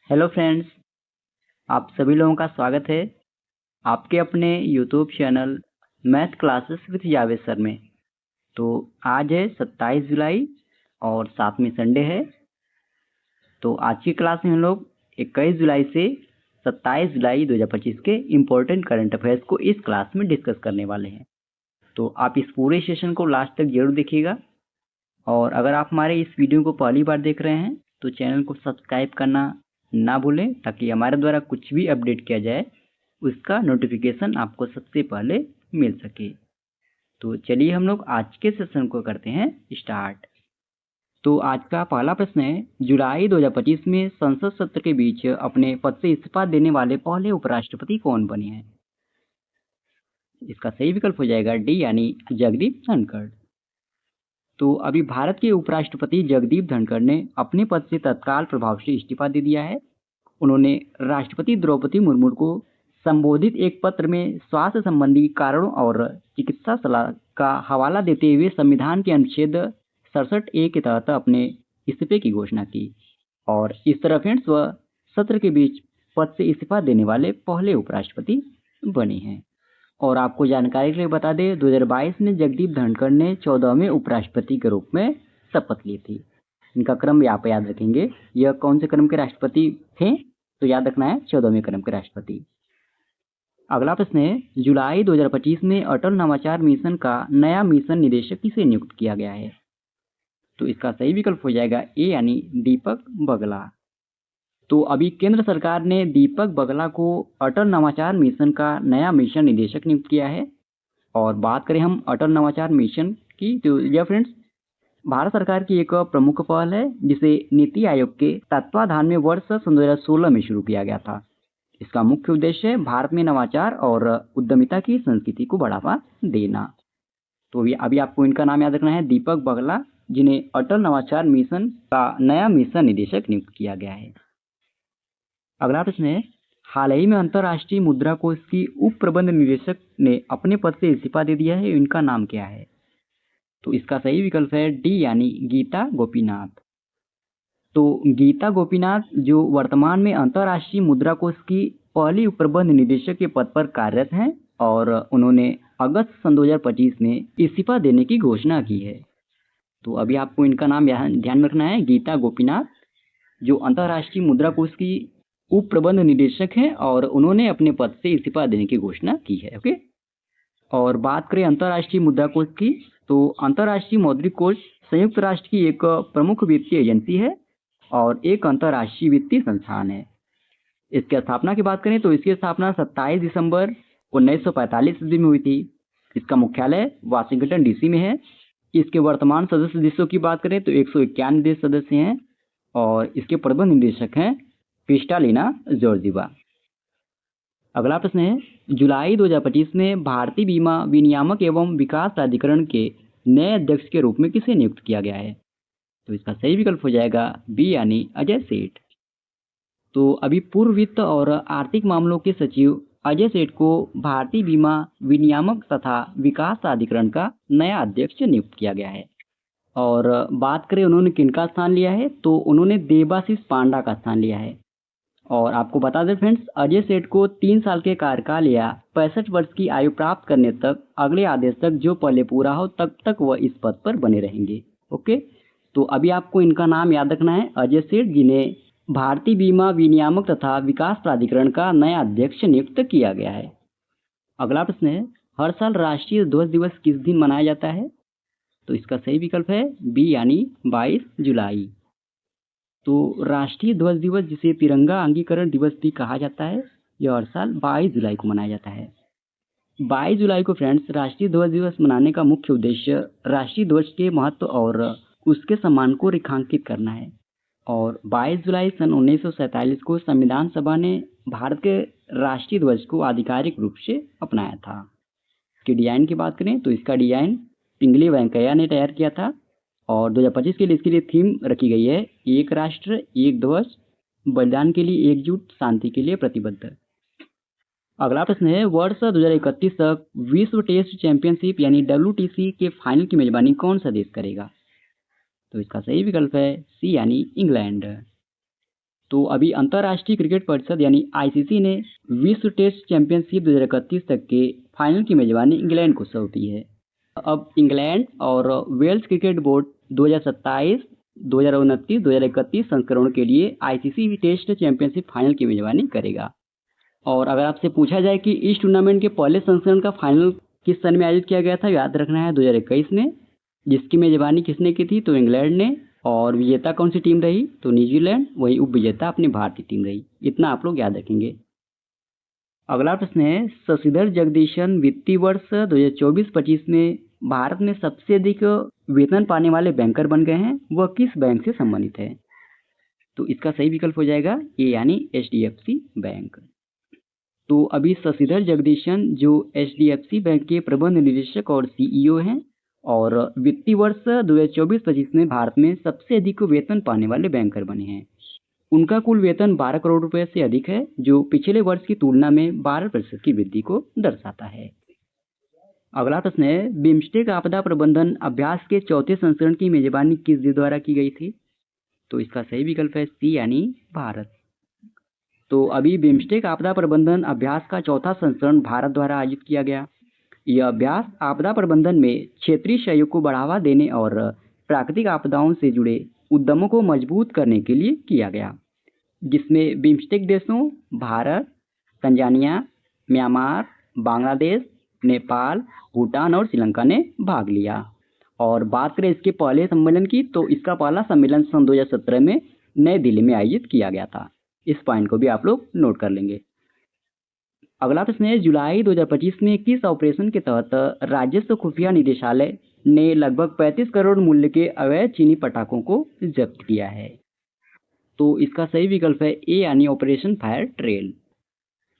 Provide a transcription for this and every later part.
Hello friends, आप सभी लोगों का स्वागत है आपके अपने YouTube channel math classes with Javed sir में। तो आज है 27 जुलाई और साथ में संडे है। तो आज की क्लास में हम लोग 21 जुलाई से 27 जुलाई 2025 के इम्पोर्टेंट करंट अफेयर्स को इस क्लास में डिस्कस करने वाले हैं। तो आप इस पूरे सेशन को लास्ट तक जरूर देखिएगा। और अगर आप हमारे इस वीडियो को पहली बार देख रहे हैं तो चैनल को सब्सक्राइब करना ना भूलें, ताकि हमारे द्वारा कुछ भी अपडेट किया जाए उसका नोटिफिकेशन आपको सबसे पहले मिल सके। तो चलिए हम लोग आज के सेशन को करते हैं स्टार्ट। तो आज का पहला प्रश्न है, जुलाई 2025 में संसद सत्र के बीच अपने पद से इस्तीफा देने वाले पहले उपराष्ट्रपति कौन बने हैं? इसका सही विकल्प हो जाएगा डी यानी जगदीप धनखड़। तो अभी भारत के उपराष्ट्रपति जगदीप धनखड़ ने अपने पद से तत्काल प्रभाव से इस्तीफा दे दिया है। उन्होंने राष्ट्रपति द्रौपदी मुर्मू को संबोधित एक पत्र में स्वास्थ्य संबंधी कारणों और चिकित्सा सलाह का हवाला देते हुए संविधान के अनुच्छेद 67A के तहत अपने इस्तीफे की घोषणा की और इस तरह फ्रेंड्स वह सत्र के बीच पद से इस्तीफा देने वाले पहले उपराष्ट्रपति बने हैं। और आपको जानकारी के लिए बता दें, 2022 में जगदीप धनखड़ ने 14वें उपराष्ट्रपति के रूप में शपथ ली थी। इनका क्रम आप याद रखेंगे, यह कौन से क्रम के राष्ट्रपति थे? तो याद रखना है 14वें क्रम के राष्ट्रपति। अगला प्रश्न है, जुलाई 2025 में अटल नवाचार मिशन का नया मिशन निदेशक किसे नियुक्त किया गया है? तो इसका सही विकल्प हो जाएगा ए यानी दीपक बगला। तो अभी केंद्र सरकार ने दीपक बगला को अटल नवाचार मिशन का नया मिशन निदेशक नियुक्त किया है। और बात करें हम अटल नवाचार मिशन की, तो यह फ्रेंड्स भारत सरकार की एक प्रमुख पहल है जिसे नीति आयोग के तत्वाधान में वर्ष 2016 में शुरू किया गया था। इसका मुख्य उद्देश्य है भारत में नवाचार और उद्यमिता की संस्कृति को बढ़ावा देना। तो अभी आपको इनका नाम याद रखना है, दीपक बगला, जिन्हें अटल नवाचार मिशन का नया मिशन निदेशक नियुक्त किया गया है। अगला प्रश्न है, हाल ही में अंतर्राष्ट्रीय मुद्रा कोष की उप प्रबंध निदेशक ने अपने पद से इस्तीफा दे दिया है, इनका नाम क्या है? तो इसका सही विकल्प है डी यानी गीता गोपीनाथ। तो गीता गोपीनाथ जो वर्तमान में अंतर्राष्ट्रीय मुद्रा कोष की पहली उप प्रबंध निदेशक के पद पर कार्यरत हैं और उन्होंने अगस्त सन 2025 में इस्तीफा देने की घोषणा की है। तो अभी आपको इनका नाम ध्यान रखना है, गीता गोपीनाथ, जो अंतर्राष्ट्रीय मुद्रा कोष की उप प्रबंध निदेशक हैं और उन्होंने अपने पद से इस्तीफा देने की घोषणा की है। ओके। और बात करें अंतर्राष्ट्रीय मुद्रा कोष की, तो अंतर्राष्ट्रीय मौद्रिक कोष संयुक्त राष्ट्र की एक प्रमुख वित्तीय एजेंसी है और एक अंतर्राष्ट्रीय वित्तीय संस्थान है। इसकी स्थापना की बात करें तो इसकी स्थापना 27 दिसंबर 1945 ईस्वी में हुई थी। इसका मुख्यालय वाशिंगटन डीसी में है। इसके वर्तमान सदस्य देशों की बात करें तो 151 देश सदस्य हैं और इसके प्रबंध निदेशक हैं क्रिस्टालिना जॉर्जीवा। अगला प्रश्न है, जुलाई 2025 में भारतीय बीमा विनियामक एवं विकास प्राधिकरण के नए अध्यक्ष के रूप में किसे नियुक्त किया गया है? तो इसका सही विकल्प हो जाएगा बी यानी अजय सेठ। तो अभी पूर्व वित्त और आर्थिक मामलों के सचिव अजय सेठ को भारतीय बीमा विनियामक तथा विकास प्राधिकरण का नया अध्यक्ष नियुक्त किया गया है। और बात करें उन्होंने किनका स्थान लिया है, तो उन्होंने देबाशीष पांडा का स्थान लिया है। और आपको बता दें फ्रेंड्स, अजय सेठ को 3 साल के कार्यकाल या 65 वर्ष की आयु प्राप्त करने तक अगले आदेश तक जो पहले पूरा हो तब तक वह इस पद पर बने रहेंगे। ओके। तो अभी आपको इनका नाम याद रखना है, अजय सेठ, जिन्हें भारतीय बीमा विनियामक तथा विकास प्राधिकरण का नया अध्यक्ष नियुक्त किया गया है। अगला प्रश्न है, हर साल राष्ट्रीय ध्वज दिवस किस दिन मनाया जाता है? तो इसका सही विकल्प है बी यानी 22 जुलाई। तो राष्ट्रीय ध्वज दिवस, जिसे तिरंगा अंगीकरण दिवस भी कहा जाता है, यह हर साल 22 जुलाई को मनाया जाता है। 22 जुलाई को फ्रेंड्स राष्ट्रीय ध्वज दिवस मनाने का मुख्य उद्देश्य राष्ट्रीय ध्वज के महत्व और उसके सम्मान को रेखांकित करना है। और 22 जुलाई सन 1947 को संविधान सभा ने भारत के राष्ट्रीय ध्वज को आधिकारिक रूप से अपनाया था। इसके डिजाइन की बात करें तो इसका डिजाइन पिंगली वेंकैया ने तैयार किया था और 2025 के लिए इसके लिए थीम रखी गई है, एक राष्ट्र एक ध्वज, बलिदान के लिए एकजुट, शांति के लिए प्रतिबद्ध। अगला प्रश्न है, वर्ष 2031 तक विश्व टेस्ट चैंपियनशिप यानी WTC के फाइनल की मेजबानी कौन सा देश करेगा? तो इसका सही विकल्प है सी यानी इंग्लैंड। तो अभी अंतर्राष्ट्रीय क्रिकेट परिषद यानी आईसीसी ने विश्व टेस्ट चैंपियनशिप 2031 तक के फाइनल की मेजबानी इंग्लैंड को सौंपी है। अब इंग्लैंड और वेल्स क्रिकेट बोर्ड 2027, 2029, 2031 संस्करणों के लिए आईसीसी टेस्ट चैंपियनशिप फाइनल की मेजबानी करेगा। और अगर आपसे पूछा जाए कि इस टूर्नामेंट के पहले संस्करण का फाइनल किस सन में आयोजित किया गया था, याद रखना है 2021 में। जिसकी मेजबानी किसने की थी, तो इंग्लैंड ने। और विजेता कौन सी टीम रही, तो न्यूजीलैंड। वहीं उप विजेता अपनी भारतीय टीम रही। इतना आप लोग याद रखेंगे। अगला प्रश्न है, शशिधर जगदीशन वित्तीय वर्ष 2024-25 में भारत में सबसे अधिक वेतन पाने वाले बैंकर बन गए हैं, वह किस बैंक से संबंधित है? तो इसका सही विकल्प हो जाएगा ए यानी एचडीएफसी बैंक। तो अभी शशिधर जगदीशन जो एचडीएफसी बैंक के प्रबंध निदेशक और सीईओ हैं, और वित्तीय वर्ष 2024-25 में भारत में सबसे अधिक वेतन पाने वाले बैंकर बने हैं। उनका कुल वेतन 12 करोड़ रुपए से अधिक है, जो पिछले वर्ष की तुलना में 12% की वृद्धि को दर्शाता है। अगला प्रश्न है, बिम्स्टेक आपदा प्रबंधन अभ्यास के चौथे संस्करण की मेजबानी किस देश द्वारा की गई थी? तो इसका सही विकल्प है सी यानी भारत। तो अभी बिम्स्टेक आपदा प्रबंधन अभ्यास का चौथा संस्करण भारत द्वारा आयोजित किया गया। यह अभ्यास आपदा प्रबंधन में क्षेत्रीय सहयोग को बढ़ावा देने और प्राकृतिक आपदाओं से जुड़े उद्यमों को मजबूत करने के लिए किया गया, जिसमें बिम्स्टेक देशों भारत, तंजानिया, म्यांमार, बांग्लादेश, नेपाल, भूटान और श्रीलंका ने भाग लिया। और बात करें इसके पहले सम्मेलन की, तो इसका पहला सम्मेलन सन 2017 में नई दिल्ली में आयोजित किया गया था। इस पॉइंट को भी आप लोग नोट कर लेंगे। अगला प्रश्न है, जुलाई 2025 में किस ऑपरेशन के तहत राजस्व खुफिया निदेशालय ने लगभग 35 करोड़ मूल्य के अवैध चीनी पटाखों को जब्त किया है? तो इसका सही विकल्प है ए यानी ऑपरेशन फायर ट्रेल।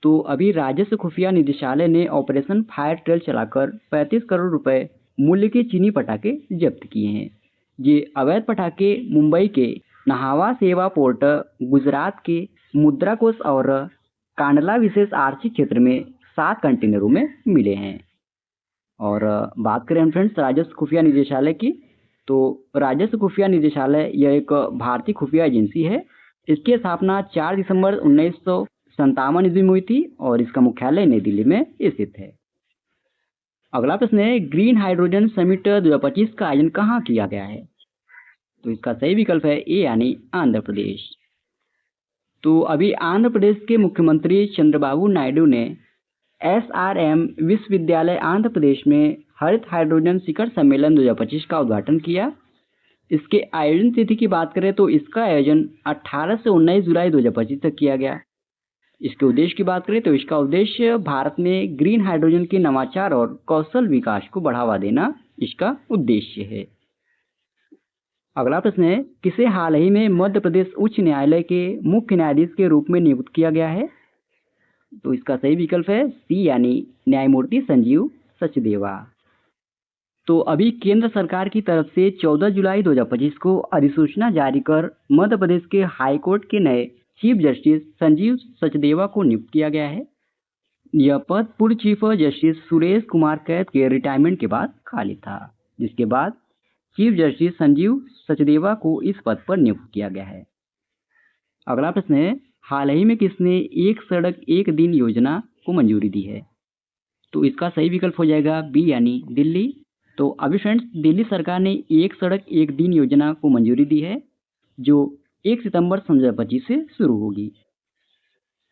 तो अभी राजस्व खुफिया निदेशालय ने ऑपरेशन फायर ट्रेल चलाकर 35 करोड़ रुपए मूल्य के चीनी पटाखे जब्त किए हैं। ये अवैध पटाखे मुंबई के नहावा सेवा पोर्ट, गुजरात के मुद्रा कोष और कांडला विशेष आर्थिक क्षेत्र में 7 कंटेनरों में मिले हैं। और बात करें फ्रेंड्स राजस्व खुफिया निदेशालय की, तो राजस्व खुफिया निदेशालय यह एक भारतीय खुफिया एजेंसी है। इसकी स्थापना 4 दिसंबर 1957 ईस्वी में हुई थी और इसका मुख्यालय नई दिल्ली में स्थित है। अगला प्रश्न है, ग्रीन हाइड्रोजन समिट 2025 का आयोजन कहाँ किया गया है? तो इसका सही विकल्प है ए यानी आंध्र प्रदेश। तो अभी आंध्र प्रदेश के मुख्यमंत्री चंद्रबाबू नायडू ने एसआरएम विश्वविद्यालय आंध्र प्रदेश में हरित हाइड्रोजन शिखर सम्मेलन 2025 का उद्घाटन किया। इसके आयोजन तिथि की बात करें तो इसका आयोजन 18 से 19 जुलाई 2025 तक किया गया। इसके उद्देश्य की बात करें तो इसका उद्देश्य भारत में ग्रीन हाइड्रोजन के नवाचार और कौशल विकास को बढ़ावा देना इसका उद्देश्य है। अगला प्रश्न है, किसे हाल ही में मध्य प्रदेश उच्च न्यायालय के मुख्य न्यायाधीश के रूप में नियुक्त किया गया है? तो इसका सही विकल्प है सी यानी न्यायमूर्ति संजीव सचदेवा। तो अभी केंद्र सरकार की तरफ से 14 जुलाई 2025 को अधिसूचना जारी कर मध्य प्रदेश के हाई कोर्ट के नए चीफ जस्टिस संजीव सचदेवा को नियुक्त किया गया है। यह पद पूर्व चीफ जस्टिस सुरेश कुमार कैत के रिटायरमेंट के बाद खाली था, जिसके बाद चीफ जस्टिस संजीव सचदेवा को इस पद पर नियुक्त किया गया है। अगला प्रश्न है, हाल ही में किसने एक सड़क एक दिन योजना को मंजूरी दी है? तो इसका सही विकल्प हो जाएगा बी यानी दिल्ली। तो अभी फ्रेंड्स दिल्ली सरकार ने एक सड़क एक दिन योजना को मंजूरी दी है, जो 1 सितंबर 2025 से शुरू होगी।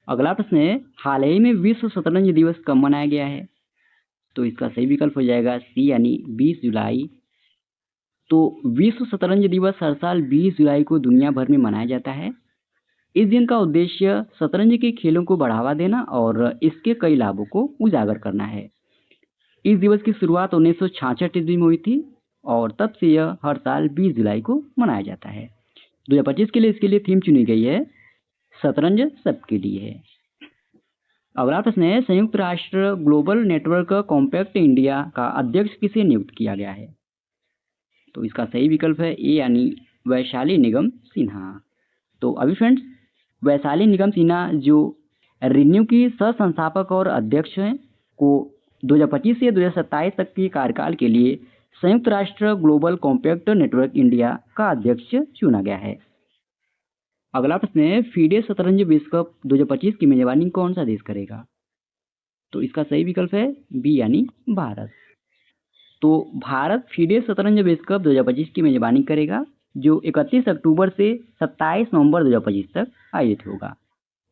अगला प्रश्न है, हाल ही में विश्व शतरंज दिवस कब मनाया गया है? तो इसका सही विकल्प हो जाएगा सी यानी 20 जुलाई। तो विश्व शतरंज दिवस हर साल 20 जुलाई को दुनिया भर में मनाया जाता है। इस दिन का उद्देश्य शतरंज के खेलों को बढ़ावा देना और इसके कई लाभों को उजागर करना है। इस दिवस की शुरुआत 1966 ईस्वी में हुई थी और तब से यह हर साल 20 जुलाई को मनाया जाता है। 2025 के लिए इसके लिए थीम चुनी गई है शतरंज सबके लिए है। अगला प्रश्न है, संयुक्त राष्ट्र ग्लोबल नेटवर्क कॉम्पैक्ट इंडिया का अध्यक्ष किसे नियुक्त किया गया है? तो इसका सही विकल्प है ए यानी वैशाली निगम सिन्हा। तो अभी फ्रेंड्स वैशाली निगम सिन्हा जो रिन्यू की सह संस्थापक और अध्यक्ष हैं, को 2025 से 2027 तक के कार्यकाल के लिए संयुक्त राष्ट्र ग्लोबल कॉम्पैक्ट नेटवर्क इंडिया का अध्यक्ष चुना गया है। अगला प्रश्न है, फीडे शतरंज विश्व कप 2025 की मेजबानी कौन सा देश करेगा? तो इसका सही विकल्प है बी यानी भारत। तो भारत फीडे शतरंज विश्व कप 2025 की मेजबानी करेगा, जो 31 अक्टूबर से 27 नवंबर 2025 तक आयोजित होगा।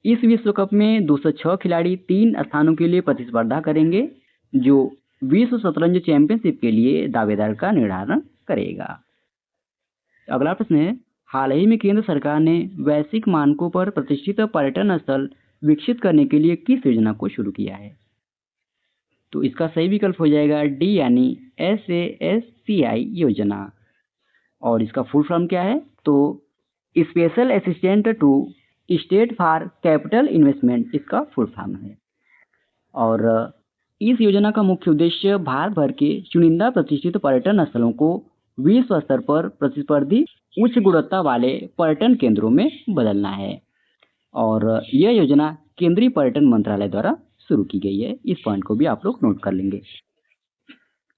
इस विश्व कप में 206 खिलाड़ी 3 स्थानों के लिए प्रतिस्पर्धा करेंगे, जो विश्व शतरंज चैंपियनशिप के लिए दावेदार का निर्धारण करेगा। अगला प्रश्न है, हाल ही में केंद्र सरकार ने वैश्विक मानकों पर प्रतिष्ठित पर्यटन स्थल विकसित करने के लिए किस योजना को शुरू किया है? तो इसका सही विकल्प हो जाएगा डी यानी SASCI योजना। और इसका फुल फॉर्म क्या है? तो special assistant to state for capital investment इसका फुल फॉर्म है। और इस योजना का मुख्य उद्देश्य भारत भर के चुनिंदा प्रतिष्ठित पर्यटन स्थलों को विश्व स्तर पर प्रतिस्पर्धी उच्च गुणवत्ता वाले पर्यटन केंद्रों में बदलना है। और यह योजना केंद्रीय पर्यटन मंत्रालय द्वारा शुरू की गई है। इस पॉइंट को भी आप लोग नोट कर लेंगे।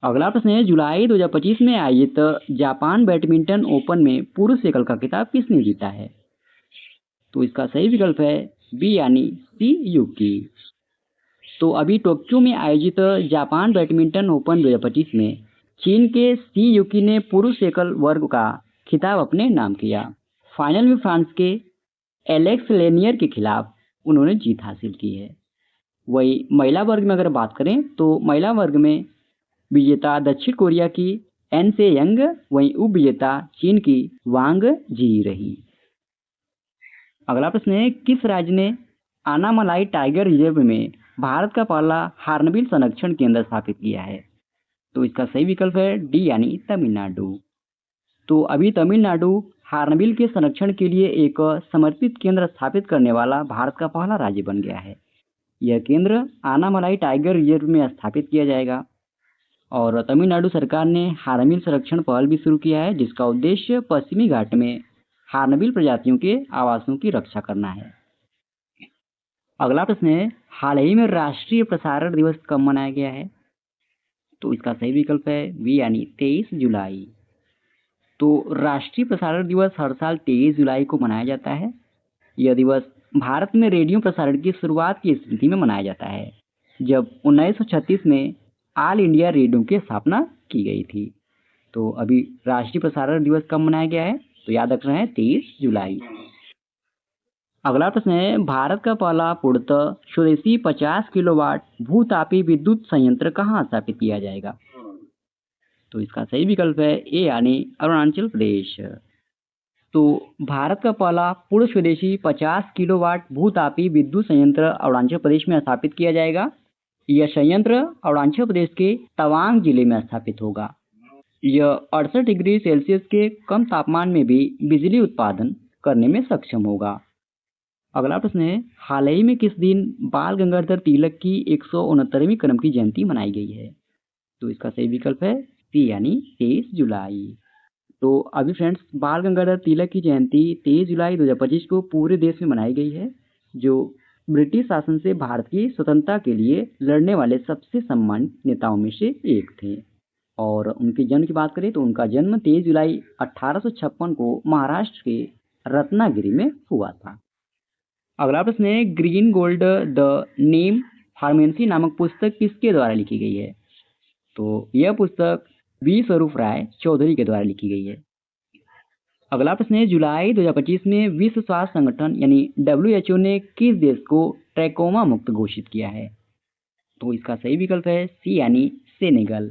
अगला प्रश्न है, जुलाई 2025 में आयोजित जापान बैडमिंटन ओपन में पुरुष एकल का खिताब किसने जीता है? तो इसका सही विकल्प है बी यानी सी यूकी। तो अभी टोक्यो में आयोजित जापान बैडमिंटन ओपन 2025 में चीन के सी यूकी ने पुरुष एकल वर्ग का खिताब अपने नाम किया। फाइनल में फ्रांस के एलेक्स लेनियर के खिलाफ उन्होंने जीत हासिल की है। वही महिला वर्ग में अगर बात करें तो महिला वर्ग में विजेता दक्षिण कोरिया की एन से यंग, वहीं उप विजेता चीन की वांग जी रही। अगला प्रश्न है, किस राज्य ने आनामलाई टाइगर रिजर्व में भारत का पहला हार्नबिल संरक्षण केंद्र स्थापित किया है? तो इसका सही विकल्प है डी यानी तमिलनाडु। तो अभी तमिलनाडु हार्नबिल के संरक्षण के लिए एक समर्पित केंद्र स्थापित करने वाला भारत का पहला राज्य बन गया है। यह केंद्र आनामलाई टाइगर रिजर्व में स्थापित किया जाएगा। और तमिलनाडु सरकार ने हार्नबिल संरक्षण पहल भी शुरू किया है, जिसका उद्देश्य पश्चिमी घाट में हार्नबिल प्रजातियों के आवासों की रक्षा करना है। अगला प्रश्न है, हाल ही में राष्ट्रीय प्रसारण दिवस कब मनाया गया है? तो इसका सही विकल्प है बी यानी 23 जुलाई। तो राष्ट्रीय प्रसारण दिवस हर साल 23 जुलाई को मनाया जाता है। यह दिवस भारत में रेडियो प्रसारण की शुरुआत की स्मृति में मनाया जाता है, जब 1936 में ऑल इंडिया रेडियो की स्थापना की गई थी। तो अभी राष्ट्रीय प्रसारण दिवस कब मनाया गया है? तो याद रखना है 23 जुलाई। अगला प्रश्न है, भारत का पहला पूर्णतः स्वदेशी 50 किलोवाट भूतापी विद्युत संयंत्र कहाँ स्थापित किया जाएगा? तो इसका सही विकल्प है ए यानी अरुणाचल प्रदेश। तो भारत का पहला पूर्ण स्वदेशी 50 किलोवाट भूतापी विद्युत संयंत्र अरुणाचल प्रदेश में स्थापित किया जाएगा। यह संयंत्र अरुणाचल प्रदेश के तवांग जिले में स्थापित होगा। यह 68 डिग्री सेल्सियस के कम तापमान में भी बिजली उत्पादन करने में सक्षम होगा। अगला प्रश्न है, हाल ही में किस दिन बाल गंगाधर तिलक की 169वीं क्रम की जयंती मनाई गई है? तो इसका सही विकल्प है सी यानी 23 जुलाई। तो अभी फ्रेंड्स, बाल गंगाधर तिलक की जयंती 23 जुलाई 2025 को पूरे देश में मनाई गई है, जो ब्रिटिश शासन से भारत की स्वतंत्रता के लिए लड़ने वाले सबसे सम्मानित नेताओं में से एक थे। और उनके जन्म की बात करें तो उनका जन्म 23 जुलाई 1856 को महाराष्ट्र के रत्नागिरी में हुआ था। अगला प्रश्न है, green gold the name pharmacy नामक पुस्तक किसके द्वारा लिखी गई है? तो यह पुस्तक बी स्वरूप राय चौधरी के द्वारा लिखी गई है। अगला प्रश्न है, जुलाई 2025 में विश्व स्वास्थ्य संगठन यानी WHO ने किस देश को ट्रैकोमा मुक्त घोषित किया है? तो इसका सही विकल्प है सी यानी सेनेगल।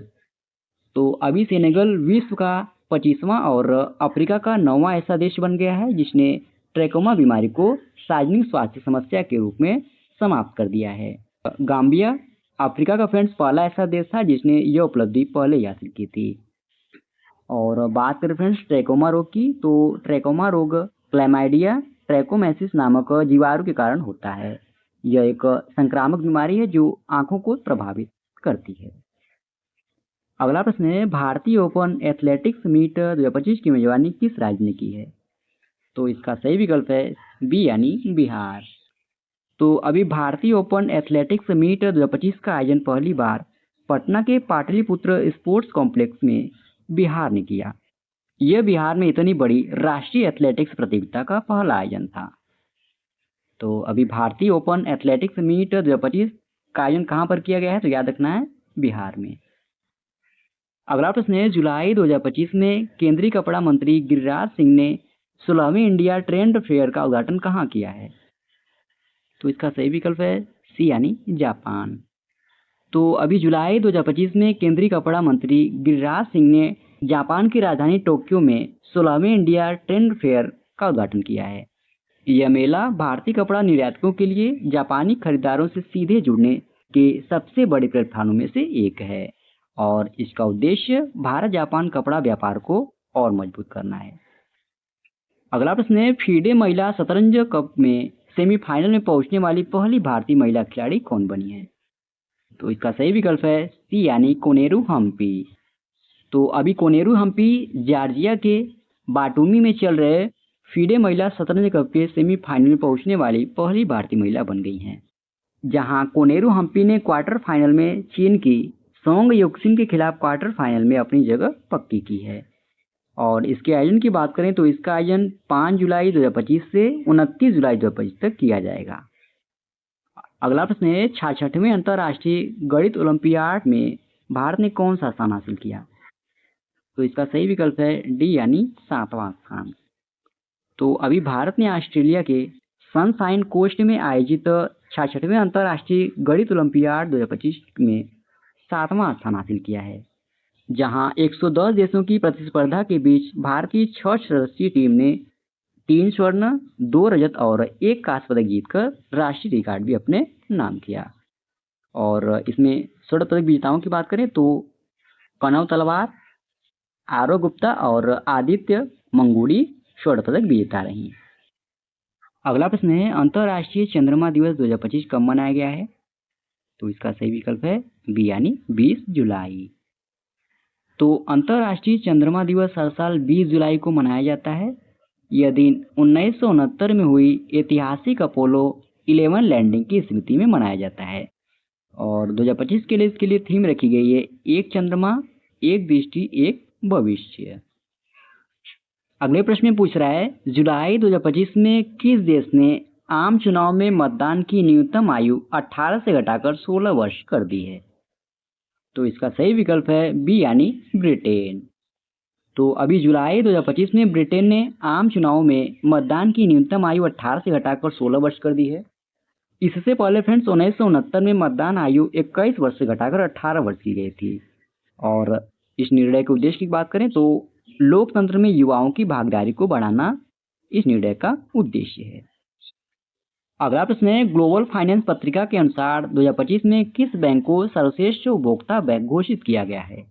तो अभी सेनेगल विश्व का 25वां और अफ्रीका का 9वां ऐसा देश बन गया है जिसने ट्रैकोमा बीमारी को सार्वजनिक स्वास्थ्य समस्या के रूप में समाप्त कर दिया है। गाम्बिया अफ्रीका का फ्रेंड्स पहला ऐसा देश था जिसने यह उपलब्धि पहले ही हासिल की थी। और बात करें फ्रेंड्स ट्रैकोमा रोग की, तो ट्रैकोमा रोग क्लैमाइडिया ट्रैकोमैसिस नामक जीवाणु के कारण होता है। यह एक संक्रामक बीमारी है जो आंखों को प्रभावित करती है। अगला प्रश्न है, भारतीय ओपन एथलेटिक्स मीट 2025 की मेजबानी किस राज्य ने की है? तो इसका सही विकल्प है बी यानी बिहार। तो अभी भारतीय ओपन एथलेटिक्स मीट 2025 का आयोजन पहली बार पटना के पाटलिपुत्र स्पोर्ट्स कॉम्प्लेक्स में बिहार ने किया। यह बिहार में इतनी बड़ी राष्ट्रीय एथलेटिक्स प्रतियोगिता का पहला आयोजन था। तो अभी भारतीय ओपन एथलेटिक्स मीट 2025 का आयोजन कहाँ पर किया गया है? तो याद रखना है बिहार में। अगला प्रश्न है, जुलाई 2025 में केंद्रीय कपड़ा मंत्री गिरिराज सिंह ने 16वें इंडिया ट्रेड फेयर का उद्घाटन कहाँ किया है? तो इसका सही विकल्प है सी यानी जापान। तो अभी जुलाई 2025 में केंद्रीय कपड़ा मंत्री गिरिराज सिंह ने जापान की राजधानी टोक्यो में 16वें इंडिया ट्रेड फेयर का उद्घाटन किया है। यह मेला भारतीय कपड़ा निर्यातकों के लिए जापानी खरीदारों से सीधे जुड़ने के सबसे बड़े प्लेटफॉर्मों में से एक है और इसका उद्देश्य भारत जापान कपड़ा व्यापार को और मजबूत करना है। अगला प्रश्न है, फीडे महिला शतरंज कप में सेमीफाइनल में पहुंचने वाली पहली भारतीय महिला खिलाड़ी कौन बनी है? तो इसका सही विकल्प है सी यानी कोनेरू हम्पी। तो अभी कोनेरू हम्पी जॉर्जिया के बाटुमी में चल रहे फीडे महिला शतरंज कप के सेमीफाइनल में पहुंचने वाली पहली भारतीय महिला बन गई हैं, जहां कोनेरू हम्पी ने क्वार्टर फाइनल में चीन की सोंग योक्सिन के खिलाफ क्वार्टर फाइनल में अपनी जगह पक्की की है। और इसके आयोजन की बात करें तो इसका आयोजन 5 जुलाई 2025 से 29 जुलाई 2025 तक किया जाएगा। अगला प्रश्न है, 66वें अंतर्राष्ट्रीय गणित ओलंपियाड में भारत ने कौन सा स्थान हासिल किया? तो इसका सही विकल्प है डी यानी 7वां स्थान। तो अभी भारत ने ऑस्ट्रेलिया के सनशाइन कोस्ट में आयोजित 66वें अंतर्राष्ट्रीय गणित ओलंपियाड 2025 में 7वां स्थान हासिल किया है, जहां 110 देशों की प्रतिस्पर्धा के बीच भारत की 6 सदस्यीय टीम ने 3 स्वर्ण, 2 रजत और 1 कांस्य पदक जीतकर राष्ट्रीय रिकॉर्ड भी अपने नाम किया। और इसमें स्वर्ण पदक विजेताओं की बात करें तो कनव तलवार, आरव गुप्ता और आदित्य मंगूड़ी स्वर्ण पदक विजेता रही। अगला प्रश्न है, अंतर्राष्ट्रीय चंद्रमा दिवस 2025 कब मनाया गया है? तो इसका सही विकल्प है बी यानी 20 जुलाई। तो अंतर्राष्ट्रीय चंद्रमा दिवस हर साल 20 जुलाई को मनाया जाता है। यह दिन 1969 में हुई ऐतिहासिक अपोलो 11 लैंडिंग की स्मृति में मनाया जाता है और 2025 के लिए इसके लिए थीम रखी गई है, एक चंद्रमा, एक दृष्टि, एक भविष्य। अगले प्रश्न में पूछ रहा है, जुलाई 2025 में किस देश ने आम चुनाव में मतदान की न्यूनतम आयु 18 से घटाकर 16 वर्ष कर दी है? तो इसका सही विकल्प है बी यानी ब्रिटेन। तो अभी जुलाई 2025 में ब्रिटेन ने आम चुनाव में मतदान की न्यूनतम आयु 18 से घटाकर 16 वर्ष कर दी है। इससे पहले फ्रेंड्स 1969 में मतदान आयु 21 वर्ष से घटाकर 18 वर्ष की गई थी और इस निर्णय के उद्देश्य की बात करें तो लोकतंत्र में युवाओं की भागीदारी को बढ़ाना इस निर्णय का उद्देश्य है। अगला प्रश्न है, ग्लोबल फाइनेंस पत्रिका के अनुसार 2025 में किस बैंक को सर्वश्रेष्ठ उपभोक्ता बैंक घोषित किया गया है?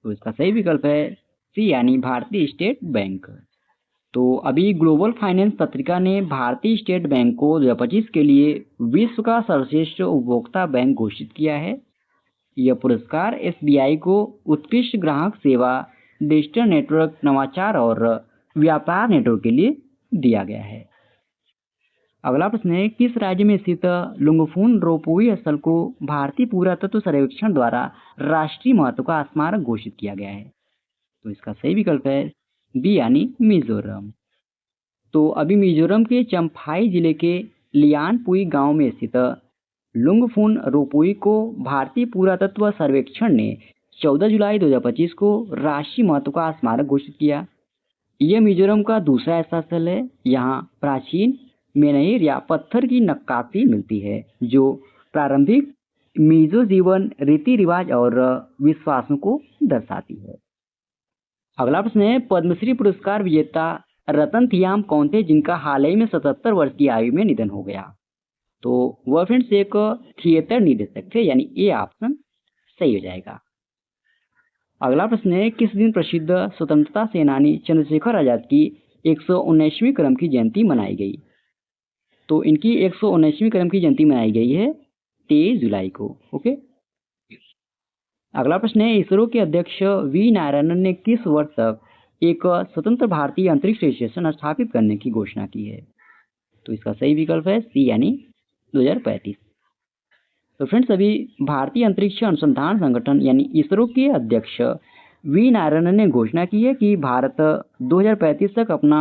तो इसका सही विकल्प है सी यानी भारतीय स्टेट बैंक। तो अभी ग्लोबल फाइनेंस पत्रिका ने भारतीय स्टेट बैंक को 2025 के लिए विश्व का सर्वश्रेष्ठ उपभोक्ता बैंक घोषित किया है। यह पुरस्कार एसबीआई को उत्कृष्ट ग्राहक सेवा, डिजिटल नेटवर्क, नवाचार और व्यापार नेटवर्क के लिए दिया गया है। अगला प्रश्न है, किस राज्य में स्थित लुंगफुन रोपवे स्थल को भारतीय पुरातत्व सर्वेक्षण द्वारा राष्ट्रीय महत्व का स्मारक घोषित किया गया है? तो इसका सही विकल्प है बी यानी मिजोरम। तो अभी मिजोरम के चम्फाई जिले के लियानपुई गांव में स्थित लुंगफुन रोपवे को भारतीय पुरातत्व सर्वेक्षण ने 14 जुलाई 2025 को राष्ट्रीय महत्व का स्मारक घोषित किया। यह मिजोरम का दूसरा ऐसा स्थल है यहाँ प्राचीन मेनहिर या पत्थर की नक्काशी मिलती है जो प्रारंभिक मिजो जीवन, रीति रिवाज और विश्वासों को दर्शाती है। अगला प्रश्न है, पद्मश्री पुरस्कार विजेता रतन थियाम कौन थे जिनका हाल ही में 77 वर्ष की आयु में निधन हो गया? तो वह फ्रेंड्स एक थिएटर निर्देशक थे, यानी ए ऑप्शन सही हो जाएगा। अगला प्रश्न है, किस दिन प्रसिद्ध स्वतंत्रता सेनानी चंद्रशेखर आजाद की 119वीं क्रम की जयंती मनाई गई? तो इनकी 119वीं क्रम की जयंती मनाई गई है 23 जुलाई को। ओके। अगला प्रश्न है, इसरो के अध्यक्ष वी नारायणन ने किस वर्ष तक एक स्वतंत्र भारतीय अंतरिक्ष स्टेशन स्थापित करने की घोषणा की है? तो इसका सही विकल्प है सी यानी 2035। तो फ्रेंड्स, अभी भारतीय अंतरिक्ष अनुसंधान संगठन यानी इसरो के अध्यक्ष वी नारायणन ने घोषणा की है कि भारत 2035 तक अपना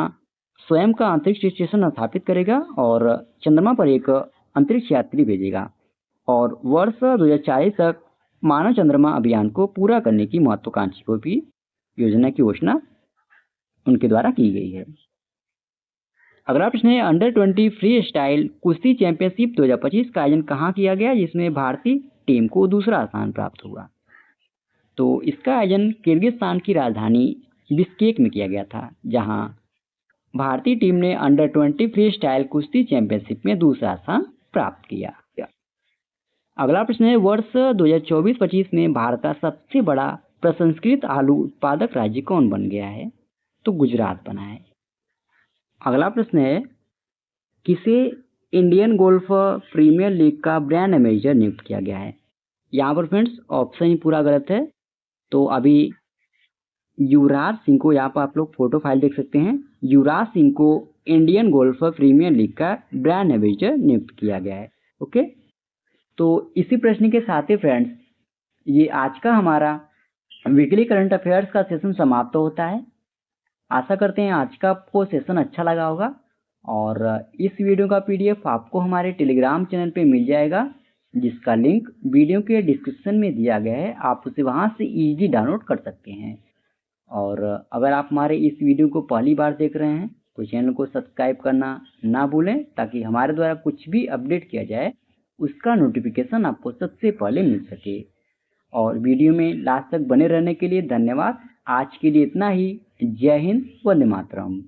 स्वयं का अंतरिक्ष स्टेशन स्थापित करेगा और चंद्रमा पर एक अंतरिक्ष यात्री भेजेगा और वर्ष 2040 तक मानव चंद्रमा अभियान को पूरा करने की महत्वाकांक्षी को भी योजना की घोषणा उनके द्वारा की गई है। अगला प्रश्न है, अंडर 20 फ्री स्टाइल कुश्ती चैंपियनशिप 2025 का आयोजन कहाँ किया गया, जिसमें भारतीय टीम को दूसरा स्थान प्राप्त हुआ। तो इसका आयोजन किर्गिस्तान की राजधानी बिश्केक में किया गया था, जहां भारतीय टीम ने अंडर 20 फ्री स्टाइल कुश्ती चैंपियनशिप में दूसरा स्थान प्राप्त किया। अगला प्रश्न है, वर्ष 2024-25 में भारत का सबसे बड़ा प्रसंस्कृत आलू उत्पादक राज्य कौन बन गया है। तो गुजरात बना है। अगला प्रश्न है, किसे इंडियन गोल्फ प्रीमियर लीग का ब्रांड एम्बेसडर नियुक्त किया गया है। यहाँ पर फ्रेंड्स ऑप्शन ही पूरा गलत है। तो अभी युवराज सिंह को, यहाँ पर आप लोग फोटो फाइल देख सकते हैं, युवराज सिंह को इंडियन गोल्फ प्रीमियर लीग का ब्रांड एम्बेसडर नियुक्त किया गया है। ओके, तो इसी प्रश्न के साथ ही फ्रेंड्स ये आज का हमारा वीकली करंट अफेयर्स का सेशन समाप्त होता है। आशा करते हैं आज का आपको सेशन अच्छा लगा होगा और इस वीडियो का पीडीएफ आपको हमारे टेलीग्राम चैनल पे मिल जाएगा, जिसका लिंक वीडियो के डिस्क्रिप्शन में दिया गया है। आप उसे वहां से इजीली डाउनलोड कर सकते हैं। और अगर आप हमारे इस वीडियो को पहली बार देख रहे हैं तो चैनल को सब्सक्राइब करना ना भूलें, ताकि हमारे द्वारा कुछ भी अपडेट किया जाए उसका नोटिफिकेशन आपको सबसे पहले मिल सके। और वीडियो में लास्ट तक बने रहने के लिए धन्यवाद। आज के लिए इतना ही। जय हिंद, वंदे मातरम।